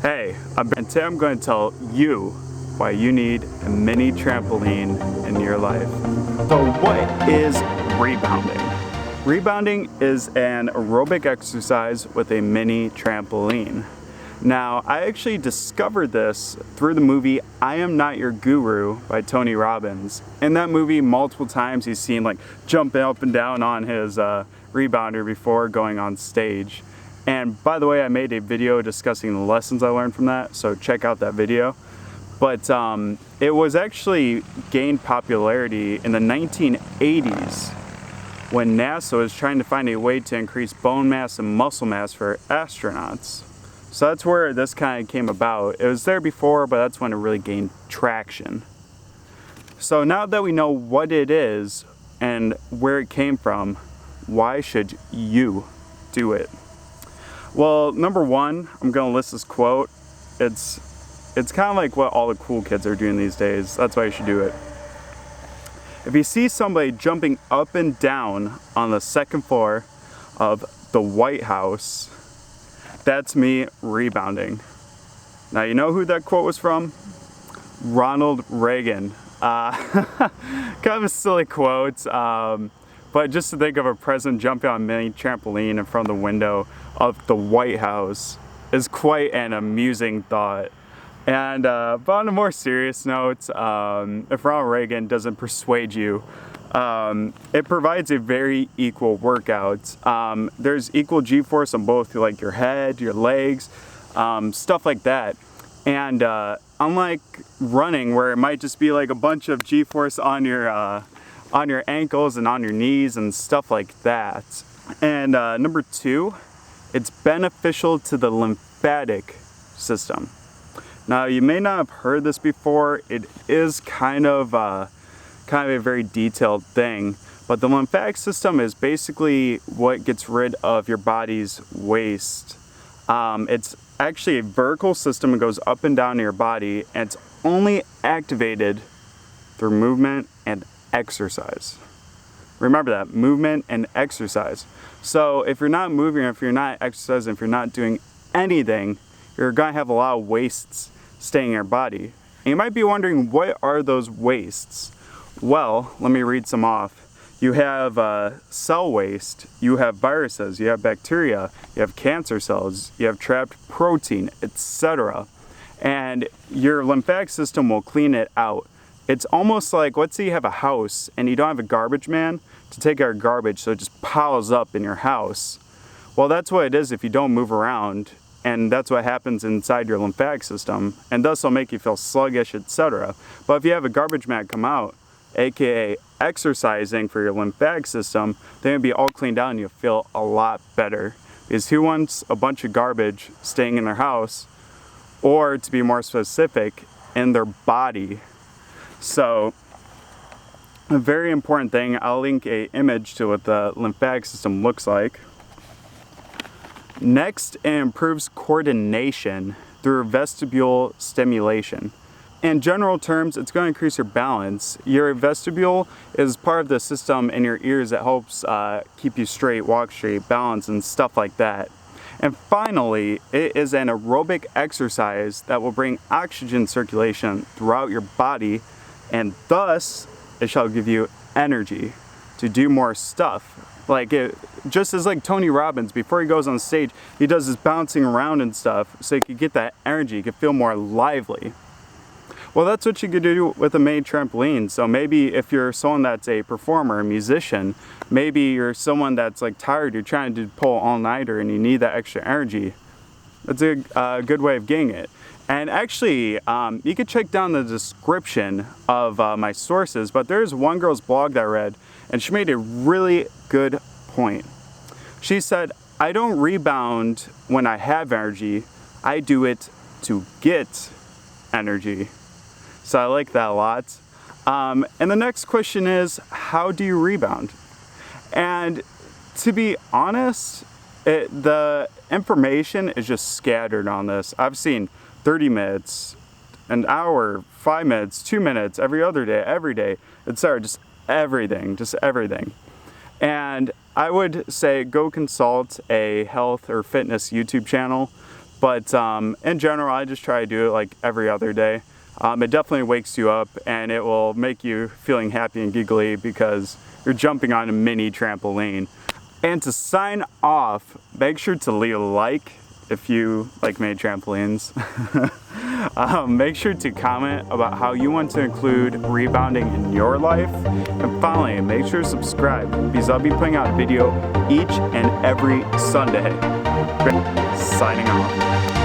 Hey, and today I'm going to tell you why you need a mini trampoline in your life. So what is rebounding? Rebounding is an aerobic exercise with a mini trampoline. Now, I actually discovered this through the movie I Am Not Your Guru by Tony Robbins. In that movie, multiple times he's seen like jumping up and down on his rebounder before going on stage. And by the way, I made a video discussing the lessons I learned from that, so check out that video. But it was actually gained popularity in the 1980s when NASA was trying to find a way to increase bone mass and muscle mass for astronauts. So that's where this kind of came about. It was there before, but that's when it really gained traction. So now that we know what it is and where it came from, why should you do it? Well, number one, I'm gonna list this quote. It's kind of like what all the cool kids are doing these days. That's why you should do it. If you see somebody jumping up and down on the second floor of the White House, that's me rebounding. Now, you know who that quote was from? Ronald Reagan. Kind of a silly quote, but just to think of a president jumping on a mini trampoline in front of the window of the White House is quite an amusing thought. And but on a more serious note, if Ronald Reagan doesn't persuade you, it provides a very equal workout. There's equal G-force on both like your head, your legs, stuff like that. And unlike running, where it might just be like a bunch of G-force on your ankles and on your knees and stuff like that. And number two, it's beneficial to the lymphatic system. Now, you may not have heard this before. It is kind of a very detailed thing, but the lymphatic system is basically what gets rid of your body's waste. It's actually a vertical system. It goes up and down your body, and it's only activated through movement and exercise. Remember that, movement and exercise. So if you're not moving, if you're not exercising, if you're not doing anything, you're gonna have a lot of wastes staying in your body. And you might be wondering, what are those wastes? Well, let me read some off. You have cell waste, you have viruses, you have bacteria, you have cancer cells, you have trapped protein, etc. And your lymphatic system will clean it out. It's almost like, let's say you have a house and you don't have a garbage man to take out garbage, so it just piles up in your house. Well, that's what it is if you don't move around, and that's what happens inside your lymphatic system, and thus will make you feel sluggish, etc. But if you have a garbage man come out, aka exercising for your lymphatic system, then it'll be all cleaned out and you'll feel a lot better. Because who wants a bunch of garbage staying in their house, or to be more specific, in their body? So, a very important thing, I'll link an image to what the lymphatic system looks like. Next, it improves coordination through vestibule stimulation. In general terms, it's going to increase your balance. Your vestibule is part of the system in your ears that helps keep you straight, walk straight, balance, and stuff like that. And finally, it is an aerobic exercise that will bring oxygen circulation throughout your body, and thus it shall give you energy to do more stuff. Like just as like Tony Robbins, before he goes on stage, he does this bouncing around and stuff so you can get that energy, you can feel more lively. Well, that's what you could do with a mini trampoline. So maybe if you're someone that's a performer, a musician, maybe you're someone that's like tired, you're trying to pull all-nighter and you need that extra energy. That's a good way of getting it. And actually, you could check down the description of my sources, but there's one girl's blog that I read, and she made a really good point. She said, I don't rebound when I have energy, I do it to get energy. So I like that a lot. And the next question is, how do you rebound? And to be honest, the information is just scattered on this. I've seen 30 minutes, an hour, 5 minutes, 2 minutes, every other day, every day, etc. Just everything. And I would say go consult a health or fitness YouTube channel. But in general, I just try to do it like every other day. It definitely wakes you up, and it will make you feeling happy and giggly because you're jumping on a mini trampoline. And to sign off, make sure to leave a like if you like mini trampolines. Make sure to comment about how you want to include rebounding in your life. And finally, make sure to subscribe because I'll be putting out a video each and every Sunday. Signing off.